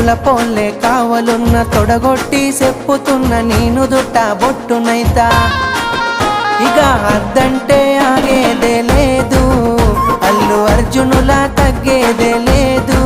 కత్తుల పోలే కావలున్న తొడగొట్టి చెప్పుతున్న నేను దుట్ట బొట్టునైతా ఇక అద్దంటే ఆగేదే లేదు అల్లు అర్జునులా తగ్గేదే లేదు